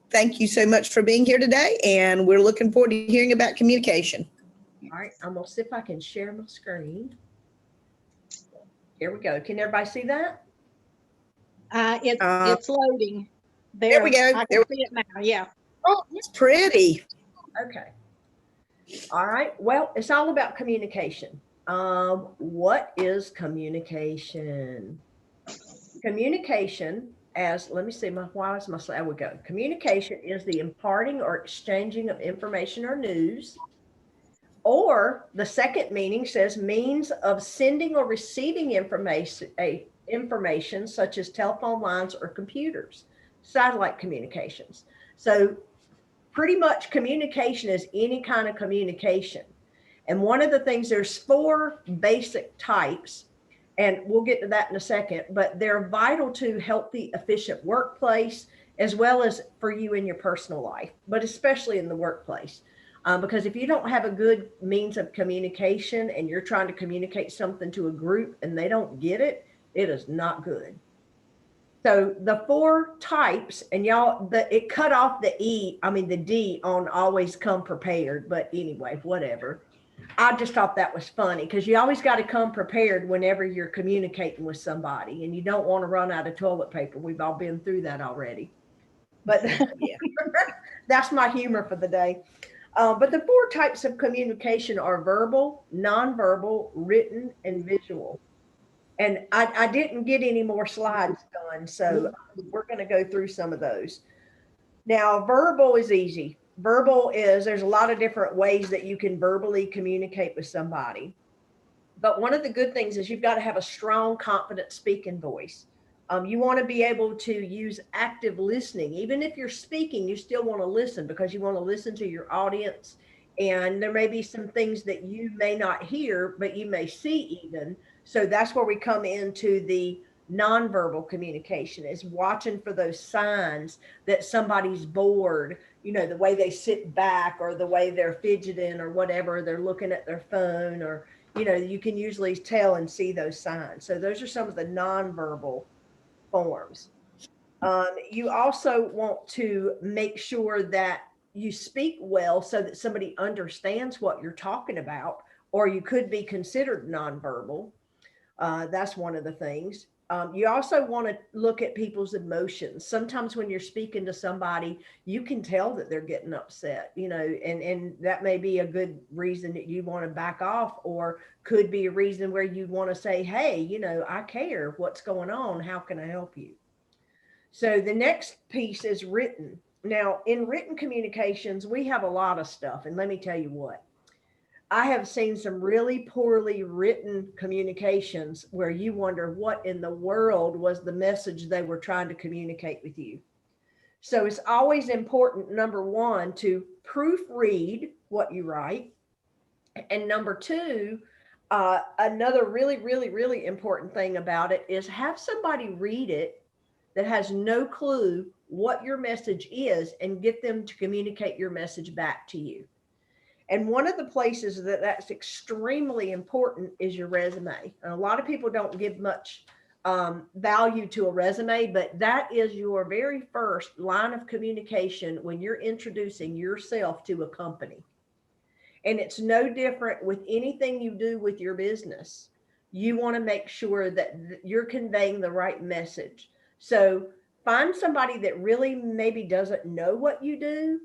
Thank you so much for being here today, and we're looking forward to hearing about communication. All right, I'm gonna see if I can share my screen. Here we go. Can everybody see that? Uh, It's loading. there we There, go. I can see it now. Yeah. Oh, it's pretty. Okay. All right. Well, it's all about communication. What is communication? Communication, as let me see my why is my slide. There we go. Communication is the imparting or exchanging of information or news. Or the second meaning says means of sending or receiving information such as telephone lines or computers, satellite communications. So pretty much communication is any kind of communication. And one of the things, there's four basic types, and we'll get to that in a second, but they're vital to healthy, efficient workplace, as well as for you in your personal life, but especially in the workplace. Because if you don't have a good means of communication and you're trying to communicate something to a group and they don't get it, it is not good. So the four types, and y'all, it cut off the the D on always come prepared, but anyway, whatever. I just thought that was funny because you always got to come prepared whenever you're communicating with somebody, and you don't want to run out of toilet paper. We've all been through that already. But yeah, that's my humor for the day. But the four types of communication are verbal, nonverbal, written, and visual. And I didn't get any more slides done, so we're going to go through some of those. Now, verbal is easy. Verbal is, there's a lot of different ways that you can verbally communicate with somebody. But one of the good things is you've got to have a strong, confident speaking voice. You want to be able to use active listening. Even if you're speaking, you still want to listen because you want to listen to your audience. And there may be some things that you may not hear, but you may see even. So that's where we come into the nonverbal communication, is watching for those signs that somebody's bored, the way they sit back or the way they're fidgeting or whatever, they're looking at their phone, or, you can usually tell and see those signs. So those are some of the nonverbal forms. You also want to make sure that you speak well so that somebody understands what you're talking about, or you could be considered nonverbal. That's one of the things. You also want to look at people's emotions. Sometimes when you're speaking to somebody, you can tell that they're getting upset, and that may be a good reason that you want to back off, or could be a reason where you want to say, hey, I care what's going on. How can I help you? So the next piece is written. Now, in written communications, we have a lot of stuff. And let me tell you what, I have seen some really poorly written communications where you wonder what in the world was the message they were trying to communicate with you. So it's always important, number one, to proofread what you write. And number two, another really, really, really important thing about it is have somebody read it that has no clue what your message is and get them to communicate your message back to you. And one of the places that's extremely important is your resume. And a lot of people don't give much value to a resume, but that is your very first line of communication when you're introducing yourself to a company. And it's no different with anything you do with your business. You want to make sure that you're conveying the right message. So find somebody that really maybe doesn't know what you do.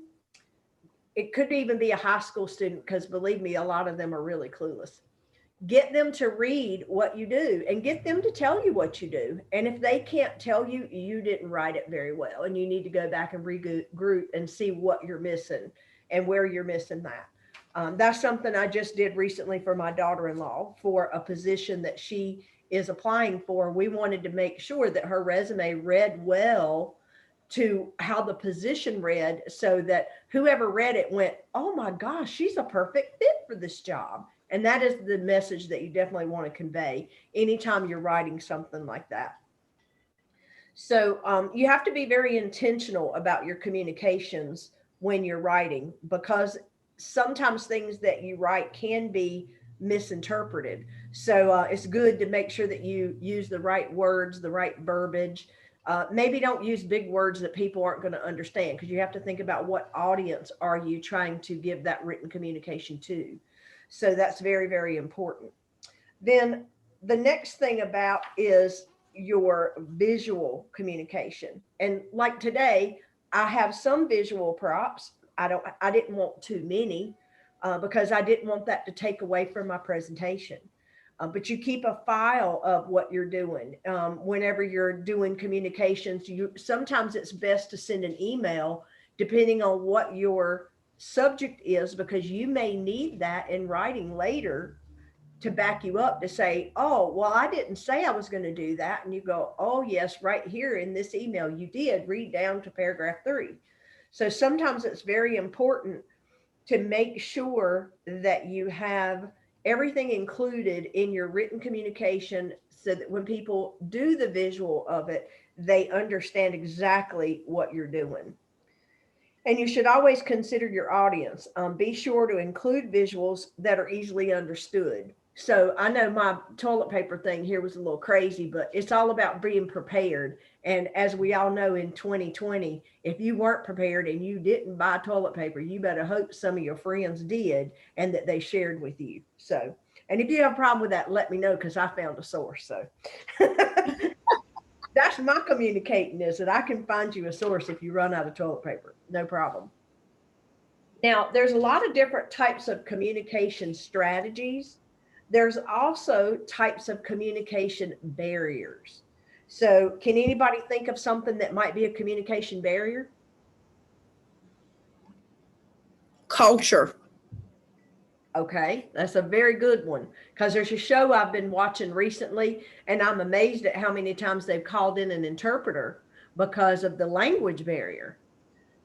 It could even be a high school student, because believe me, a lot of them are really clueless. Get them to read what you do and get them to tell you what you do. And if they can't tell you, you didn't write it very well, and you need to go back and regroup and see what you're missing and where you're missing that. That's something I just did recently for my daughter-in-law for a position that she is applying for. We wanted to make sure that her resume read well to how the position read, so that whoever read it went, oh my gosh, she's a perfect fit for this job. And that is the message that you definitely want to convey anytime you're writing something like that. So you have to be very intentional about your communications when you're writing, because sometimes things that you write can be misinterpreted. So it's good to make sure that you use the right words, the right verbiage. Maybe don't use big words that people aren't going to understand, because you have to think about what audience are you trying to give that written communication to. So that's very, very important. Then the next thing about is your visual communication. And like today, I have some visual props. I didn't want too many, because I didn't want that to take away from my presentation. But you keep a file of what you're doing. Whenever you're doing communications, sometimes it's best to send an email depending on what your subject is, because you may need that in writing later to back you up, to say, oh, well, I didn't say I was going to do that. And you go, oh, yes, right here in this email, you did. Read down to paragraph 3. So sometimes it's very important to make sure that you have everything included in your written communication, so that when people do the visual of it, they understand exactly what you're doing. And you should always consider your audience. Be sure to include visuals that are easily understood. So I know my toilet paper thing here was a little crazy, but it's all about being prepared. And as we all know, in 2020, if you weren't prepared and you didn't buy toilet paper, you better hope some of your friends did and that they shared with you. So, and if you have a problem with that, let me know, because I found a source. So that's my communicating, is that I can find you a source if you run out of toilet paper. No problem. Now, there's a lot of different types of communication strategies. There's also types of communication barriers. So, can anybody think of something that might be a communication barrier? Culture. Okay, that's a very good one, because there's a show I've been watching recently, and I'm amazed at how many times they've called in an interpreter because of the language barrier.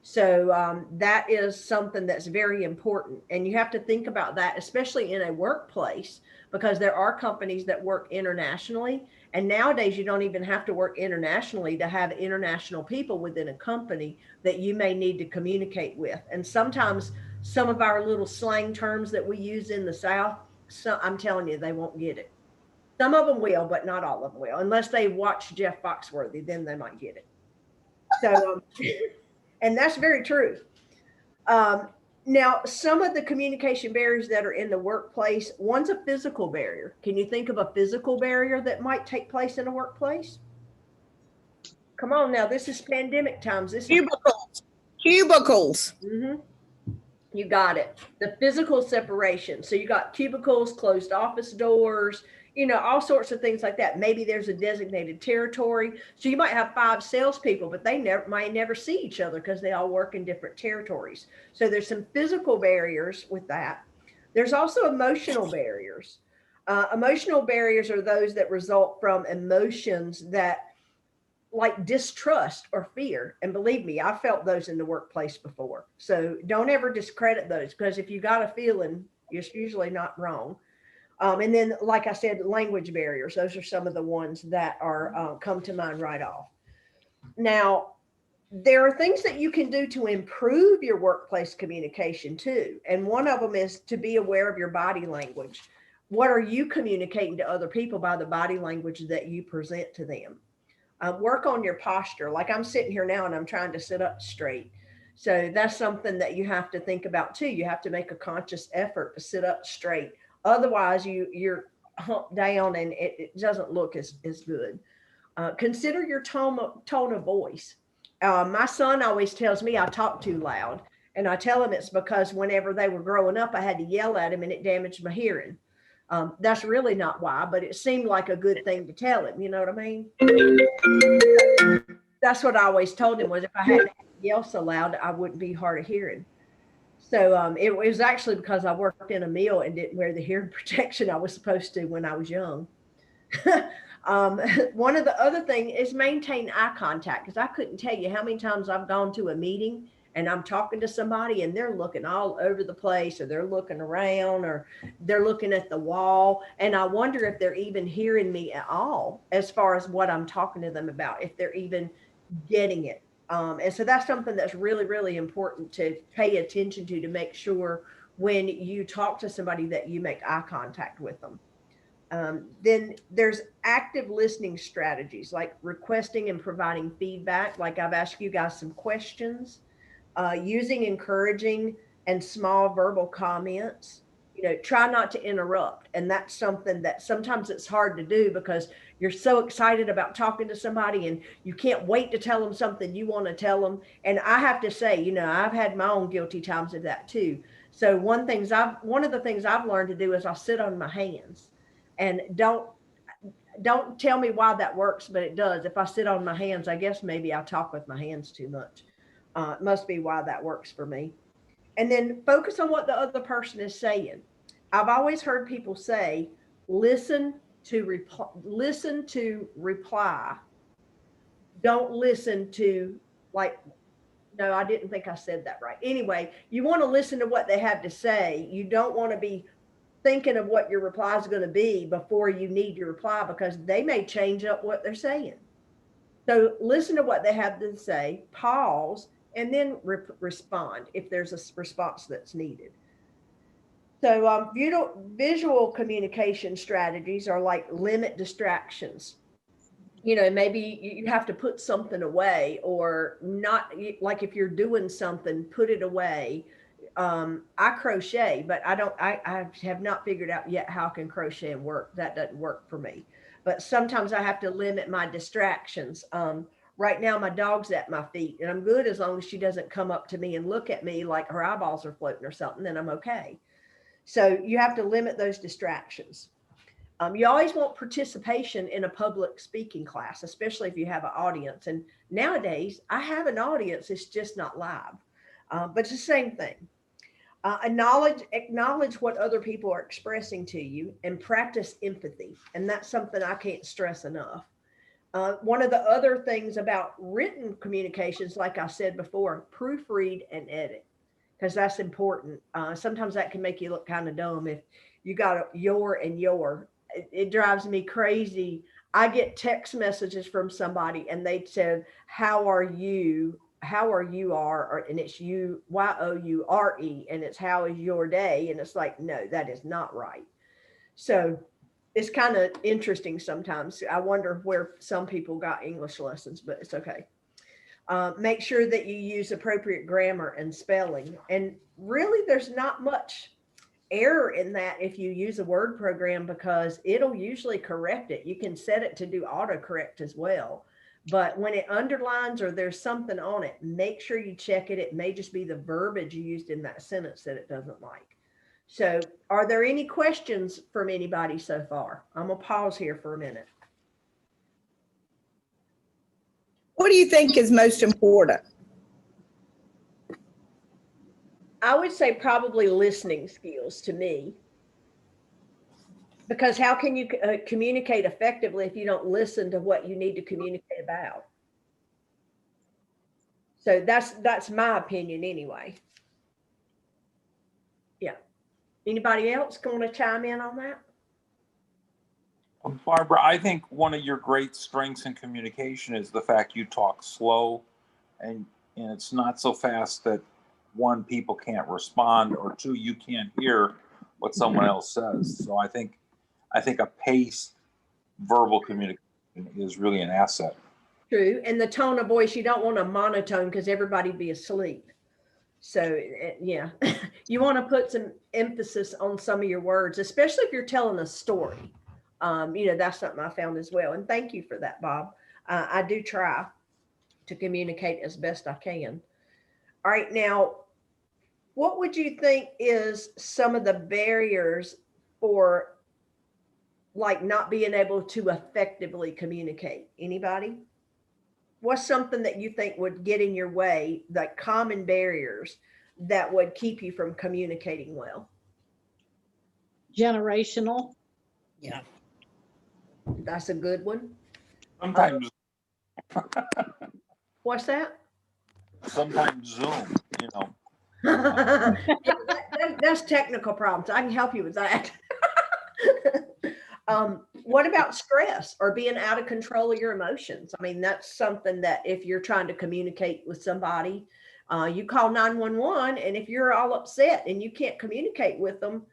So that is something that's very important. And you have to think about that, especially in a workplace, because there are companies that work internationally. And nowadays, you don't even have to work internationally to have international people within a company that you may need to communicate with. And sometimes some of our little slang terms that we use in the South, so I'm telling you, they won't get it. Some of them will, but not all of them will, unless they watch Jeff Foxworthy, then they might get it. So, and that's very true. Um, Now, some of the communication barriers that are in the workplace, one's a physical barrier. Can you think of a physical barrier that might take place in a workplace? Come on now, this is pandemic times. This is Cubicles. Cubicles. Mhm. You got it. The physical separation. So you got cubicles, closed office doors, all sorts of things like that. Maybe there's a designated territory. So you might have 5 salespeople, but they might never see each other because they all work in different territories. So there's some physical barriers with that. There's also emotional barriers. Emotional barriers are those that result from emotions that, like distrust or fear. And believe me, I felt those in the workplace before. So don't ever discredit those, because if you got a feeling, it's usually not wrong. And then, like I said, language barriers. Those are some of the ones that are come to mind right off. Now, there are things that you can do to improve your workplace communication too. And one of them is to be aware of your body language. What are you communicating to other people by the body language that you present to them? Work on your posture. Like I'm sitting here now and I'm trying to sit up straight. So that's something that you have to think about too. You have to make a conscious effort to sit up straight. Otherwise, you're humped down and it doesn't look as good. Consider your tone of voice. My son always tells me I talk too loud. And I tell him it's because whenever they were growing up, I had to yell at him and it damaged my hearing. That's really not why, but it seemed like a good thing to tell him. You know what I mean? That's what I always told him, was if I hadn't had to yell so loud, I wouldn't be hard of hearing. So it was actually because I worked in a mill and didn't wear the hearing protection I was supposed to when I was young. One of the other thing is maintain eye contact, because I couldn't tell you how many times I've gone to a meeting and I'm talking to somebody and they're looking all over the place, or they're looking around, or they're looking at the wall. And I wonder if they're even hearing me at all, as far as what I'm talking to them about, if they're even getting it. And so that's something that's really, really important to pay attention to make sure when you talk to somebody that you make eye contact with them. Then there's active listening strategies like requesting and providing feedback. Like I've asked you guys some questions, using encouraging and small verbal comments. Try not to interrupt. And that's something that sometimes it's hard to do because you're so excited about talking to somebody and you can't wait to tell them something you want to tell them. And I have to say, I've had my own guilty times of that too. So one of the things I've learned to do is I'll sit on my hands, and don't tell me why that works, but it does. If I sit on my hands, I guess maybe I talk with my hands too much. It must be why that works for me. And then focus on what the other person is saying. I've always heard people say, listen to reply. Don't listen to, like, no, I didn't think I said that right. Anyway, you want to listen to what they have to say. You don't want to be thinking of what your reply is going to be before you need your reply, because they may change up what they're saying. So listen to what they have to say, pause, and then respond if there's a response that's needed. So visual communication strategies are like limit distractions. Maybe you have to put something away, or not, like if you're doing something, put it away. I crochet, but I have not figured out yet how can crochet work. That doesn't work for me. But sometimes I have to limit my distractions. Right now, my dog's at my feet, and I'm good as long as she doesn't come up to me and look at me like her eyeballs are floating or something, then I'm okay. So you have to limit those distractions. You always want participation in a public speaking class, especially if you have an audience. And nowadays, I have an audience, it's just not live, but it's the same thing. Acknowledge what other people are expressing to you, and practice empathy. And that's something I can't stress enough. One of the other things about written communications, like I said before, proofread and edit, because that's important. Sometimes that can make you look kind of dumb if you got a your and your. It drives me crazy. I get text messages from somebody and they said, "How are you? How are you are?" And it's Youre, and it's "How is your day?" And it's like, no, that is not right. So it's kind of interesting sometimes. I wonder where some people got English lessons, but it's okay. Make sure that you use appropriate grammar and spelling. And really, there's not much error in that if you use a word program, because it'll usually correct it. You can set it to do autocorrect as well. But when it underlines or there's something on it, make sure you check it. It may just be the verbiage you used in that sentence that it doesn't like. So are there any questions from anybody so far? I'm going to pause here for a minute. What do you think is most important? I would say probably listening skills to me, because how can you communicate effectively if you don't listen to what you need to communicate about? So that's my opinion anyway. Yeah. Anybody else going to chime in on that? Barbara, I think one of your great strengths in communication is the fact you talk slow, and it's not so fast that one, people can't respond, or two, you can't hear what someone else says. So I think a paced verbal communication is really an asset. True. And the tone of voice, you don't want a monotone because everybody be asleep. So yeah, you want to put some emphasis on some of your words, especially if you're telling a story. That's something I found as well. And thank you for that, Bob. I do try to communicate as best I can. All right. Now, what would you think is some of the barriers for like not being able to effectively communicate? Anybody? What's something that you think would get in your way, like common barriers that would keep you from communicating well? Generational. Yeah. That's a good one. Sometimes, What's that? sometimes Zoom, Yeah, that's technical problems. I can help you with that. What about stress or being out of control of your emotions? I mean, that's something that if you're trying to communicate with somebody, you call 911, and if you're all upset and you can't communicate with them,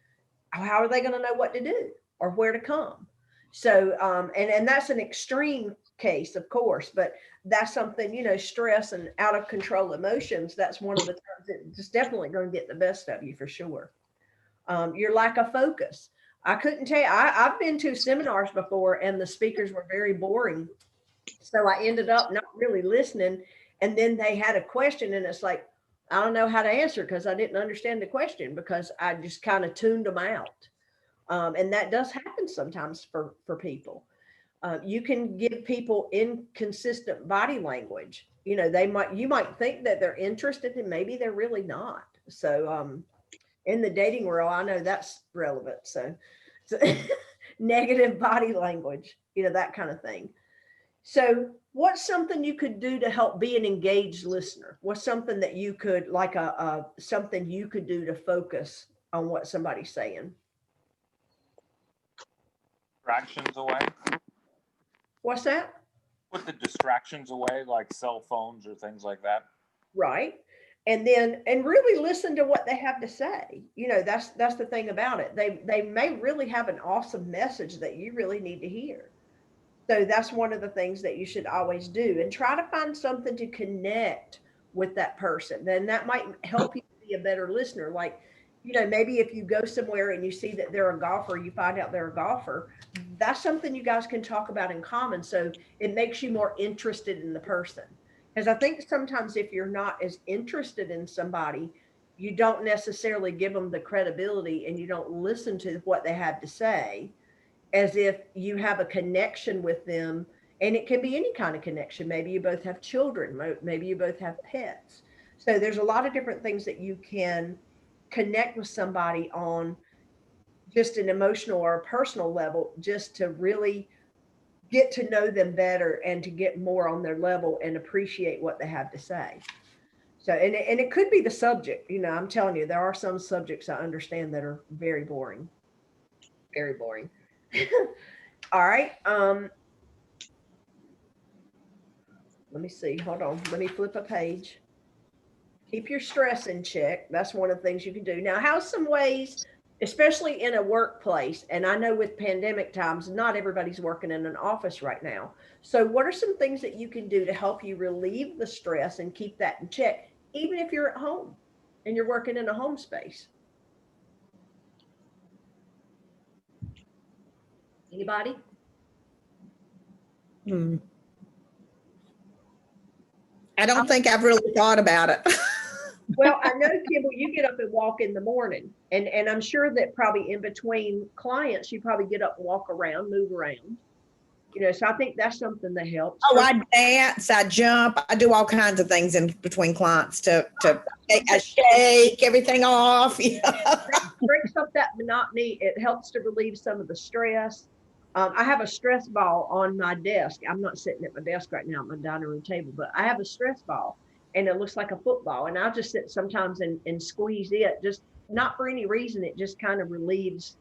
how are they going to know what to do? or where to come. So, and that's an extreme case, of course, but that's something, you know, stress and out of control emotions. That's one of the times it's definitely going to get the best of you for sure. Your lack of focus. I couldn't tell you, I've been to seminars before and the speakers were very boring. So I ended up not really listening. And then they had a question and it's like, I don't know how to answer because I didn't understand the question because I just kind of tuned them out. And that does happen sometimes for people. You can give people inconsistent body language. You know, you might think that they're interested and maybe they're really not. So in the dating world, I know that's relevant. So negative body language, you know, that kind of thing. So what's something you could do to help be an engaged listener? What's something that you could like something you could do to focus on what somebody's saying? Distractions away. What's that? Put the distractions away, like cell phones or things like that. Right. And really listen to what they have to say. You know, that's the thing about it. They may really have an awesome message that you really need to hear. So that's one of the things that you should always do, and try to find something to connect with that person. Then that might help you be a better listener. Like, you know, maybe if you go somewhere and you see that they're a golfer, you find out they're a golfer, that's something you guys can talk about in common. So it makes you more interested in the person. Because I think sometimes if you're not as interested in somebody, you don't necessarily give them the credibility and you don't listen to what they have to say as if you have a connection with them. And it can be any kind of connection. Maybe you both have children, maybe you both have pets. So there's a lot of different things that you can connect with somebody on, just an emotional or a personal level, just to really get to know them better and to get more on their level and appreciate what they have to say. So, and it could be the subject. You know, I'm telling you, there are some subjects I understand that are very boring, very boring. All right. Let me see. Hold on. Let me flip a page. Keep your stress in check. That's one of the things you can do. Now, how's some ways, especially in a workplace? And I know with pandemic times, not everybody's working in an office right now. So what are some things that you can do to help you relieve the stress and keep that in check, even if you're at home and you're working in a home space? Anybody? I don't think I've really thought about it. Well, I know, Kimball, you get up and walk in the morning, and I'm sure that probably in between clients, you probably get up and walk around, move around. You know, so I think that's something that helps. Oh, I dance, I jump, I do all kinds of things in between clients to I shake everything off. Breaks up that monotony. It helps to relieve some of the stress. I have a stress ball on my desk. I'm not sitting at my desk right now at my dining room table, but I have a stress ball and it looks like a football. And I'll just sit sometimes and squeeze it, just not for any reason. It just kind of relieves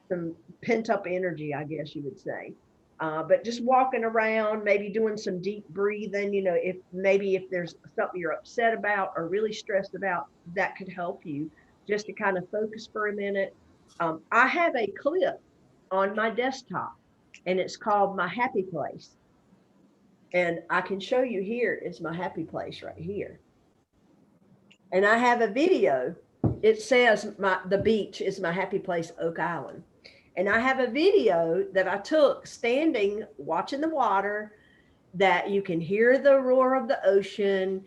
some pent up energy, I guess you would say. But just walking around, maybe doing some deep breathing, you know, if there's something you're upset about or really stressed about, that could help you just to kind of focus for a minute. I have a clip on my desktop and it's called My Happy Place. And I can show you here is my happy place right here. And I have a video. It says the beach is my happy place, Oak Island. And I have a video that I took standing, watching the water, that you can hear the roar of the ocean.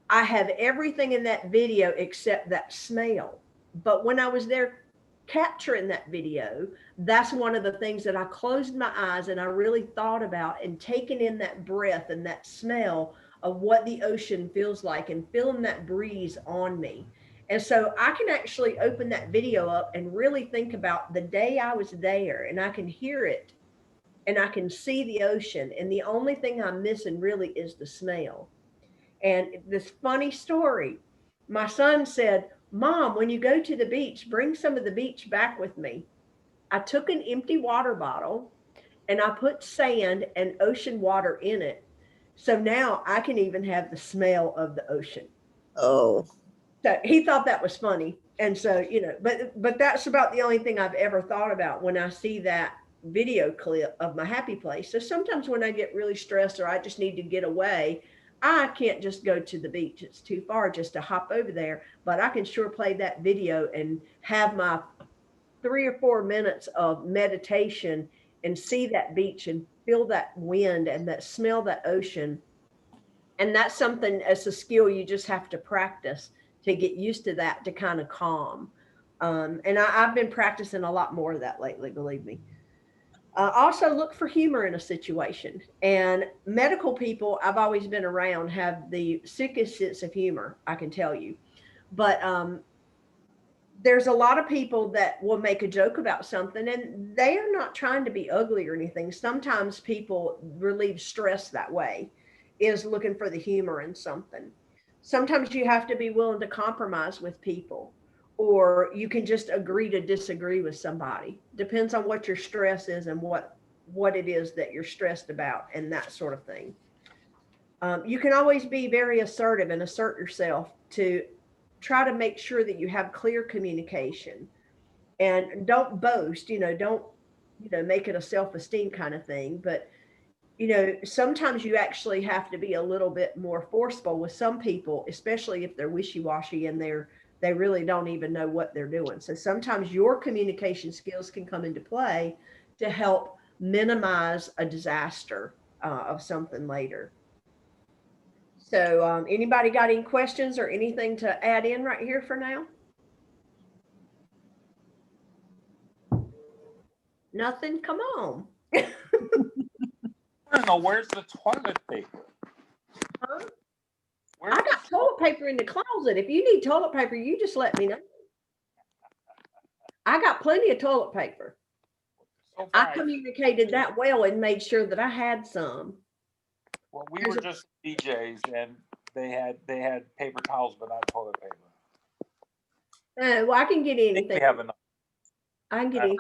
I have everything in that video except that smell. But when I was there capturing that video, that's one of the things that I closed my eyes and I really thought about and taking in that breath and that smell of what the ocean feels like and feeling that breeze on me. And so I can actually open that video up and really think about the day I was there, and I can hear it and I can see the ocean. And the only thing I'm missing really is the smell. And this funny story, my son said, Mom, when you go to the beach, bring some of the beach back with me. I took an empty water bottle and I put sand and ocean water in it. So now I can even have the smell of the ocean. Oh, So he thought that was funny. And so, you know, but that's about the only thing I've ever thought about when I see that video clip of my happy place. So sometimes when I get really stressed or I just need to get away, I can't just go to the beach. It's too far just to hop over there, but I can sure play that video and have my 3 or 4 minutes of meditation and see that beach and feel that wind and that smell that ocean. And that's something, as a skill you just have to practice to get used to that, to kind of calm. And I've been practicing a lot more of that lately, believe me. Also look for humor in a situation. And medical people I've always been around have the sickest sense of humor, I can tell you. But there's a lot of people that will make a joke about something and they are not trying to be ugly or anything. Sometimes people relieve stress that way, is looking for the humor in something. Sometimes you have to be willing to compromise with people, or you can just agree to disagree with somebody. Depends on what your stress is and what it is that you're stressed about and that sort of thing. You can always be very assertive and assert yourself to try to make sure that you have clear communication, and don't boast, don't, make it a self-esteem kind of thing. But, sometimes you actually have to be a little bit more forceful with some people, especially if they're wishy-washy and they really don't even know what they're doing. So sometimes your communication skills can come into play to help minimize a disaster of something later. So anybody got any questions or anything to add in right here for now? Nothing? Come on. I don't know, where's the toilet paper? Huh? Where's I got toilet paper in the closet. If you need toilet paper, you just let me know. I got plenty of toilet paper. so I communicated that well and made sure that I had some. Well, we were just DJs and they had paper towels, but not toilet paper. Well, I can get anything. We have enough. I can get anything.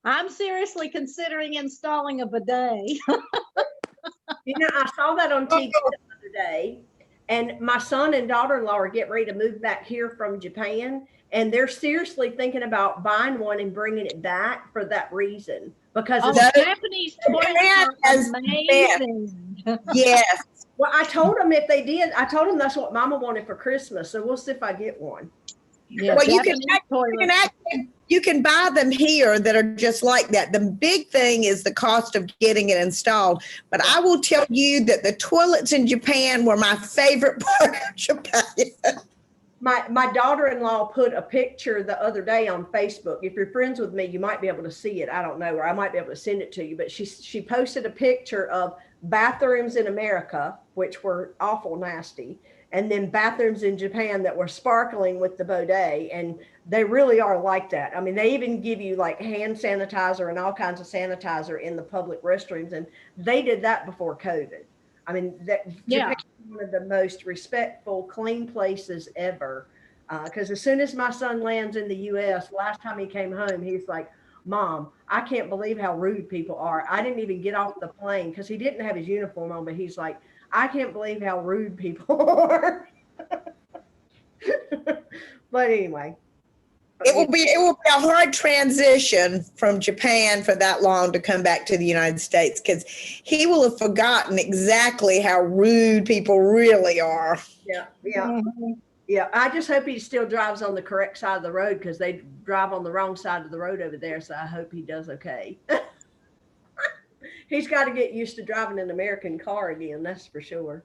I'm seriously considering installing a bidet. I saw that on TV the other day, and my son and daughter-in-law are getting ready to move back here from Japan, and they're seriously thinking about buying one and bringing it back for that reason. Because Japanese toilets are amazing. Yes. Well, I told them if they did, I told them that's what Mama wanted for Christmas. So we'll see if I get one. Yeah, Well, you can buy them here that are just like that. The big thing is the cost of getting it installed. But I will tell you that the toilets in Japan were my favorite part of Japan. My daughter-in-law put a picture the other day on Facebook. If you're friends with me, you might be able to see it. I don't know, or I might be able to send it to you. But she posted a picture of bathrooms in America, which were awful nasty, and then bathrooms in Japan that were sparkling with the bidet. And they really are like that. I mean, they even give you like hand sanitizer and all kinds of sanitizer in the public restrooms. And they did that before COVID. I mean, Japan is one of the most respectful, clean places ever. Because as soon as my son lands in the US, last time he came home, he's like, Mom, I can't believe how rude people are. I didn't even get off the plane because he didn't have his uniform on, but he's like, I can't believe how rude people are. But anyway. It will be a hard transition from Japan for that long to come back to the United States, because he will have forgotten exactly how rude people really are. Yeah. Yeah, I just hope he still drives on the correct side of the road, because they drive on the wrong side of the road over there. So I hope he does okay. He's got to get used to driving an American car again, that's for sure.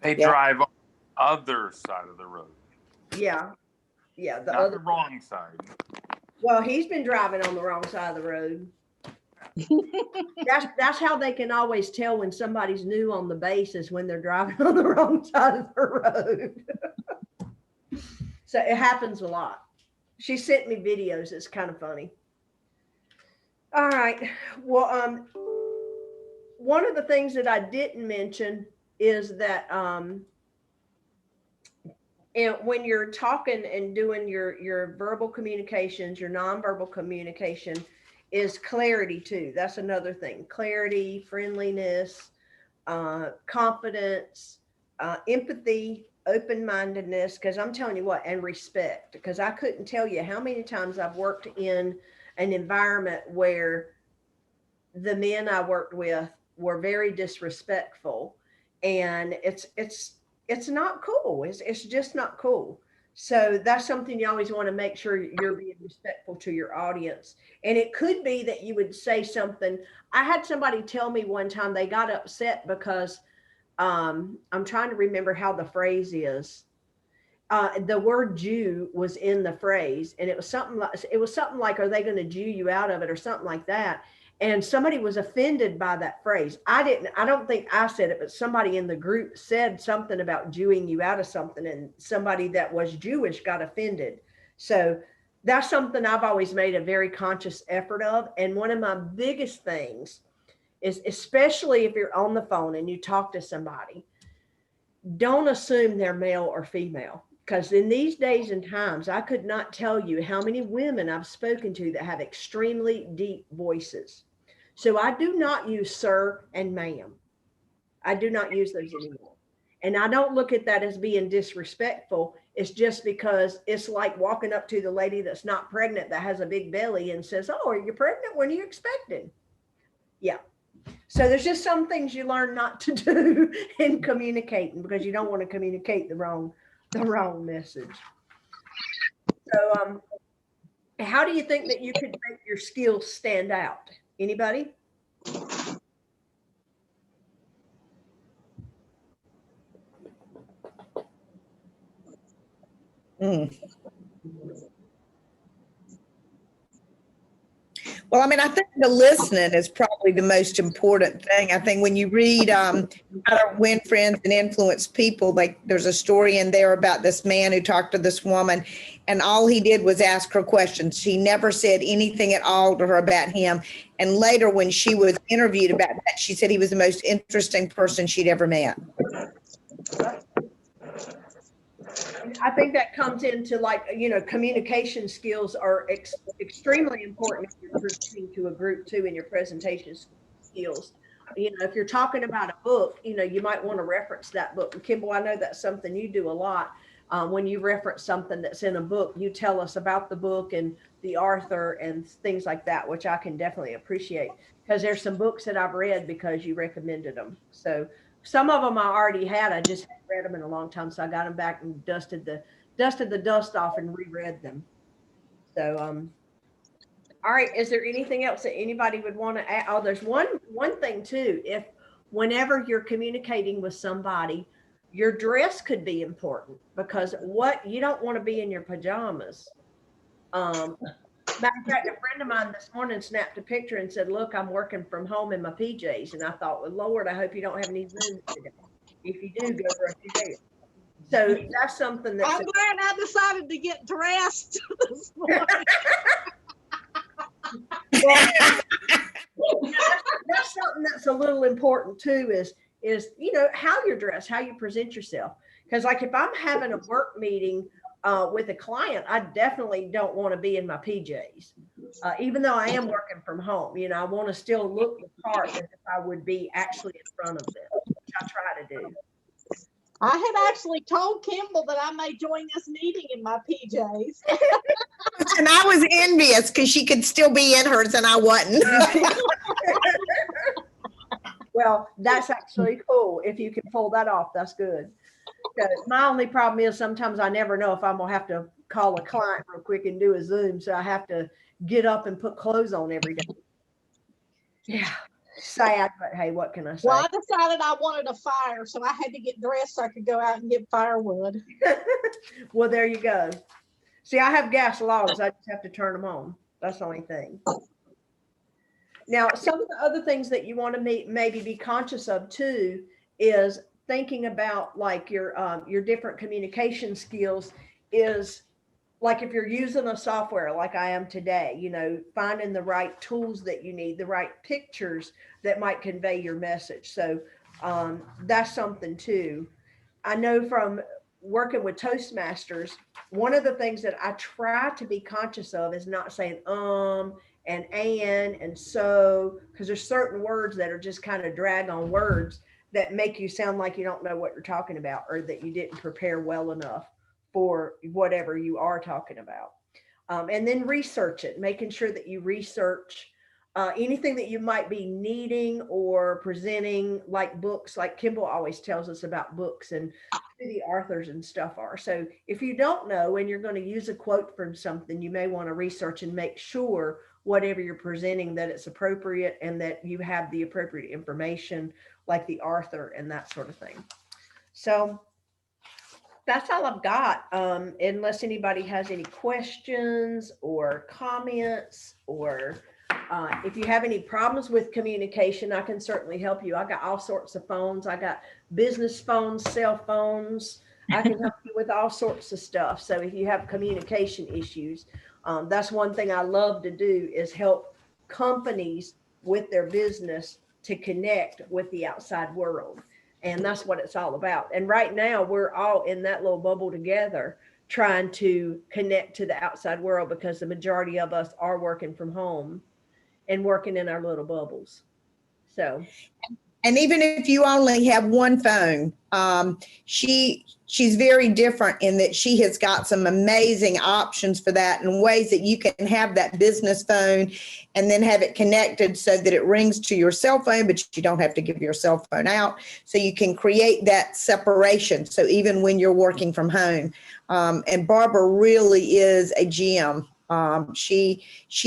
They drive on the other side of the road. Yeah. Yeah, Not the wrong side. Well, he's been driving on the wrong side of the road. That's how they can always tell when somebody's new on the base, is when they're driving on the wrong side of the road. So it happens a lot. She sent me videos. It's kind of funny. All right. Well, one of the things that I didn't mention is that and when you're talking and doing your verbal communications, your nonverbal communication, is clarity too. That's another thing. Clarity, friendliness, confidence, empathy, open-mindedness, because I'm telling you what, and respect, because I couldn't tell you how many times I've worked in an environment where the men I worked with were very disrespectful, and it's not cool. It's just not cool. So that's something you always want to make sure you're being respectful to your audience. And it could be that you would say something. I had somebody tell me one time they got upset because I'm trying to remember how the phrase is. The word Jew was in the phrase, and it was something like, "Are they going to Jew you out of it?" or something like that. And somebody was offended by that phrase. I don't think I said it, but somebody in the group said something about Jewing you out of something, and somebody that was Jewish got offended. So that's something I've always made a very conscious effort of. And one of my biggest things is, especially if you're on the phone and you talk to somebody, don't assume they're male or female. Because in these days and times, I could not tell you how many women I've spoken to that have extremely deep voices. So I do not use sir and ma'am. I do not use those anymore. And I don't look at that as being disrespectful. It's just because it's like walking up to the lady that's not pregnant, that has a big belly, and says, "Oh, are you pregnant? When are you expecting?" Yeah. So there's just some things you learn not to do in communicating, because you don't want to communicate the wrong message. So how do you think that you could make your skills stand out? Anybody? Mm. Well, I mean, I think the listening is probably the most important thing. I think when you read How to Win Friends and Influence People, like there's a story in there about this man who talked to this woman, and all he did was ask her questions. She never said anything at all to her about him. And later, when she was interviewed about that, she said he was the most interesting person she'd ever met. I think that comes into, like, communication skills are extremely important if you're presenting to a group too, in your presentation skills. If you're talking about a book, you might want to reference that book. And Kimball, I know that's something you do a lot. When you reference something that's in a book, you tell us about the book and the author and things like that, which I can definitely appreciate, because there's some books that I've read because you recommended them. So some of them I already had. I just hadn't read them in a long time, so I got them back and dusted the dust off and reread them. So all right. Is there anything else that anybody would want to add? Oh, there's one thing too. If whenever you're communicating with somebody, your dress could be important, because what you don't want to be in your pajamas. Matter of fact, a friend of mine this morning snapped a picture and said, "Look, I'm working from home in my PJs." And I thought, well, Lord, I hope you don't have any Zooms today. If you do, go brush your hair. So that's something that's. I'm glad I decided to get dressed this morning. That's something that's a little important too, is how you're dressed, how you present yourself. Because like if I'm having a work meeting with a client, I definitely don't want to be in my PJs. Even though I am working from home, I want to still look the part as if I would be actually in front of them, which I try to do. I had actually told Kimball that I may join this meeting in my PJs. And I was envious because she could still be in hers and I wasn't. Well, that's actually cool. If you can pull that off, that's good. My only problem is sometimes I never know if I'm going to have to call a client real quick and do a Zoom. So I have to get up and put clothes on every day. Yeah. Sad, but hey, what can I say? Well, I decided I wanted a fire, so I had to get dressed so I could go out and get firewood. Well, there you go. See, I have gas logs. I just have to turn them on. That's the only thing. Now, some of the other things that you want to maybe be conscious of too is thinking about like your different communication skills. Is like if you're using a software like I am today, finding the right tools that you need, the right pictures that might convey your message. So that's something too. I know from working with Toastmasters, one of the things that I try to be conscious of is not saying and so, because there's certain words that are just kind of drag on words. that make you sound like you don't know what you're talking about, or that you didn't prepare well enough for whatever you are talking about. And then research it, making sure that you research anything that you might be needing or presenting, like books, like Kimball always tells us about books and who the authors and stuff are. So if you don't know and you're going to use a quote from something, you may want to research and make sure whatever you're presenting that it's appropriate and that you have the appropriate information, like the author and that sort of thing. So that's all I've got, unless anybody has any questions or comments, or if you have any problems with communication, I can certainly help you. I got all sorts of phones. I got business phones, cell phones. I can help you with all sorts of stuff. So if you have communication issues, that's one thing I love to do, is help companies with their business to connect with the outside world. And that's what it's all about. And right now we're all in that little bubble together, trying to connect to the outside world, because the majority of us are working from home and working in our little bubbles. So, and even if you only have one phone, she's very different in that she has got some amazing options for that, and ways that you can have that business phone and then have it connected so that it rings to your cell phone, but you don't have to give your cell phone out. So you can create that separation. So even when you're working from home, and Barbara really is a gem. She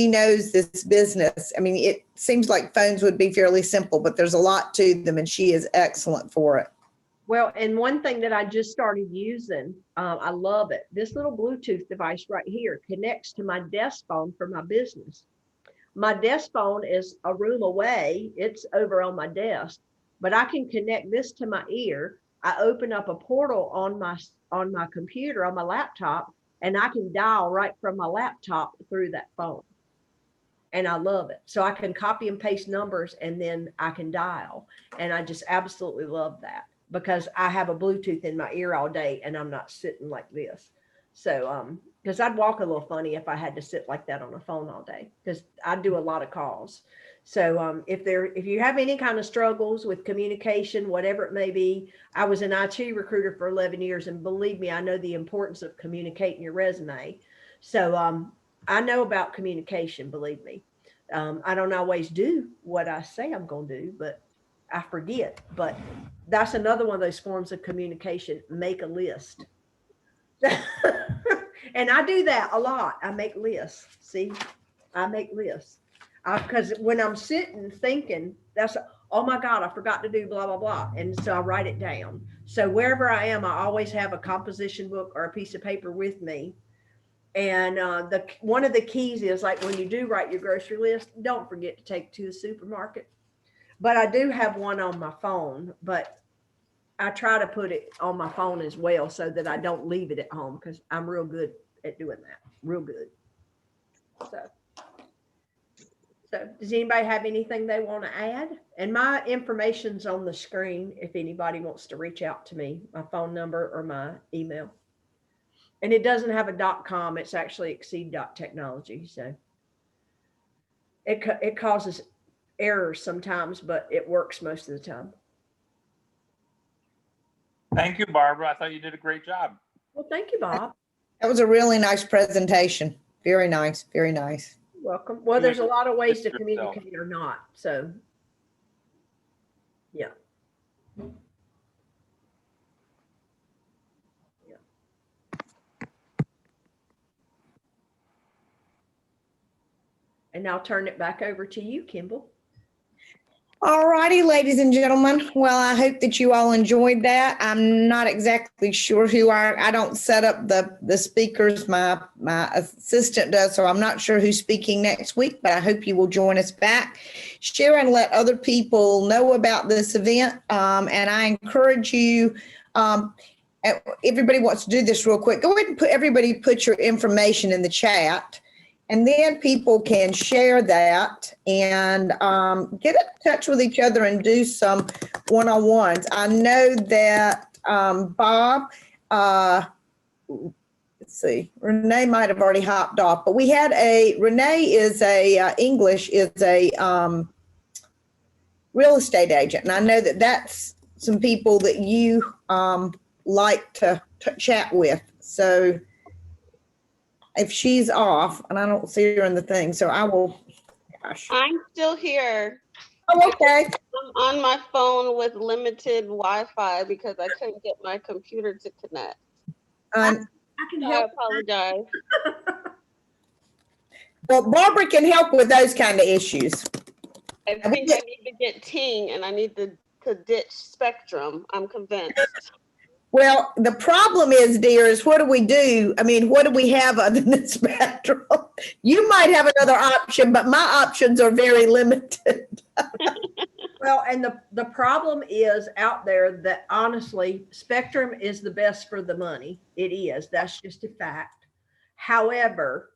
knows this business. I mean, it seems like phones would be fairly simple, but there's a lot to them, and she is excellent for it. well, and one thing that I just started using, I love it. This little Bluetooth device right here connects to my desk phone for my business. My desk phone is a room away. It's over on my desk, but I can connect this to my ear. I open up a portal on my computer, on my laptop, and I can dial right from my laptop through that phone. And I love it. So I can copy and paste numbers, and then I can dial. And I just absolutely love that, because I have a Bluetooth in my ear all day and I'm not sitting like this. So, because I'd walk a little funny if I had to sit like that on a phone all day, because I do a lot of calls. So if you have any kind of struggles with communication, whatever it may be, I was an IT recruiter for 11 years, and believe me, I know the importance of communicating your resume. So I know about communication, believe me. I don't always do what I say I'm going to do, but I forget. But that's another one of those forms of communication. Make a list. And I do that a lot. I make lists. See, I make lists. Because when I'm sitting thinking, oh my God, I forgot to do blah, blah, blah. And so I write it down. So wherever I am, I always have a composition book or a piece of paper with me. And one of the keys is, like, when you do write your grocery list, don't forget to take it to the supermarket. But I do have one on my phone, but I try to put it on my phone as well, so that I don't leave it at home, because I'm real good at doing that. Real good. So does anybody have anything they want to add? And my information's on the screen if anybody wants to reach out to me, my phone number or my email. And it doesn't have a .com. It's actually exceed.technology. So it causes errors sometimes, but it works most of the time. Thank you, Barbara. I thought you did a great job. Well, thank you, Bob. That was a really nice presentation. Very nice. Very nice. Welcome. Well, there's a lot of ways to communicate or not. So, yeah. And I'll turn it back over to you, Kimball. All righty, ladies and gentlemen. Well, I hope that you all enjoyed that. I'm not exactly sure I don't set up the speakers. My assistant does, so I'm not sure who's speaking next week, but I hope you will join us back. Share and let other people know about this event. And I encourage you, everybody wants to do this real quick. Go ahead and put your information in the chat. And then people can share that and get in touch with each other and do some one-on-ones. I know that Bob, let's see, Renee might have already hopped off, but we had Renee is English is a real estate agent. And I know that's some people that you like to chat with. So if she's off, and I don't see her in the thing, so I will, gosh. I'm still here. Oh, okay. I'm on my phone with limited Wi-Fi because I couldn't get my computer to connect. I can I help. apologize. Well, Barbara can help with those kind of issues. I think I need to get Ting and I need to ditch Spectrum. I'm convinced. Well, the problem is, dear, is what do we do? I mean, what do we have other than Spectrum? You might have another option, but my options are very limited. Well, and the problem is out there that honestly, Spectrum is the best for the money. It is. That's just a fact. However,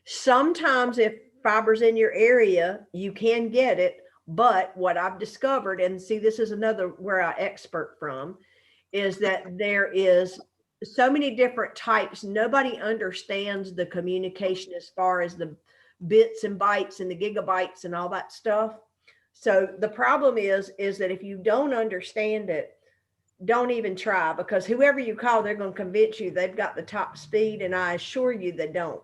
sometimes if fiber's in your area, you can get it. But what I've discovered, and see, this is another where I expert from, is that there is so many different types. Nobody understands the communication as far as the bits and bytes and the gigabytes and all that stuff. So the problem is that if you don't understand it, don't even try, because whoever you call, they're going to convince you they've got the top speed, and I assure you they don't.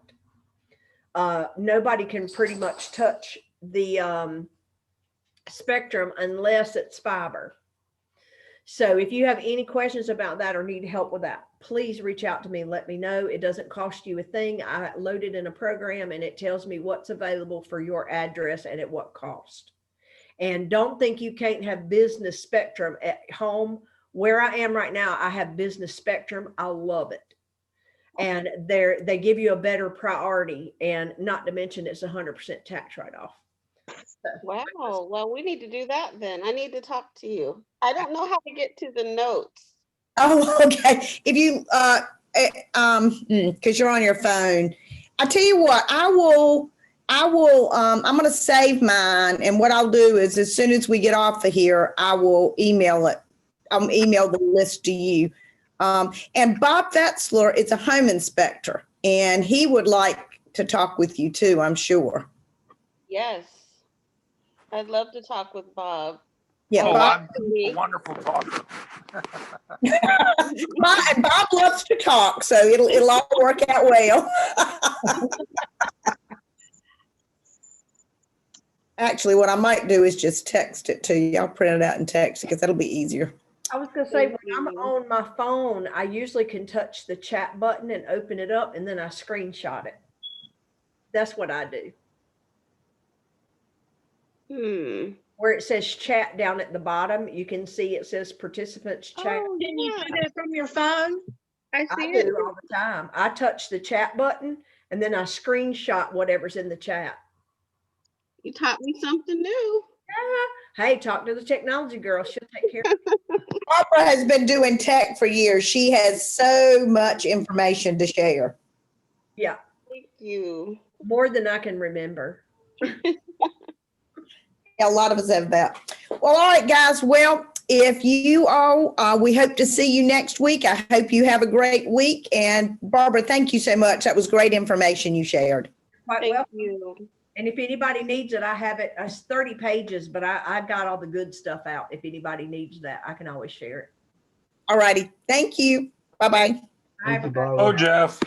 Nobody can pretty much touch the Spectrum unless it's fiber. So if you have any questions about that or need help with that, please reach out to me and let me know. It doesn't cost you a thing. I load it in a program and it tells me what's available for your address and at what cost. And don't think you can't have business Spectrum at home. Where I am right now, I have business Spectrum. I love it. And they give you a better priority, and not to mention it's 100% tax write-off. Wow. Well, we need to do that then. I need to talk to you. I don't know how to get to the notes. Oh, okay. If you, because you're on your phone, I tell you what, I'm going to save mine. And what I'll do is as soon as we get off of here, I will email it. I'll email the list to you. And Bob Fetzler is a home inspector, and he would like to talk with you too, I'm sure. Yes. I'd love to talk with Bob. Yeah, Oh, Bob, I'm a wonderful talker. Bob loves to talk, so it'll all work out well. Actually, what I might do is just text it to you. I'll print it out and text it because that'll be easier. I was going to say, when I'm on my phone, I usually can touch the chat button and open it up, and then I screenshot it. That's what I do. Where it says chat down at the bottom, you can see it says participants chat. Oh, can you do that from your phone? I I see it. do all the time. I touch the chat button and then I screenshot whatever's in the chat. You taught me something new. Hey, talk to the technology girl. She'll take care of it. Barbara has been doing tech for years. She has so much information to share. Yeah, Thank you. more than I can remember. Yeah, a lot of us have that. Well, all right, guys. Well, if you all, we hope to see you next week. I hope you have a great week. And Barbara, thank you so much. That was great information you shared. Quite Thank well. you. And if anybody needs it, I have it. It's 30 pages, but I got all the good stuff out. If anybody needs that, I can always share it. All righty. Thank you. Bye-bye. Bye, Thank you, everybody. Oh, Barbara. Jeff.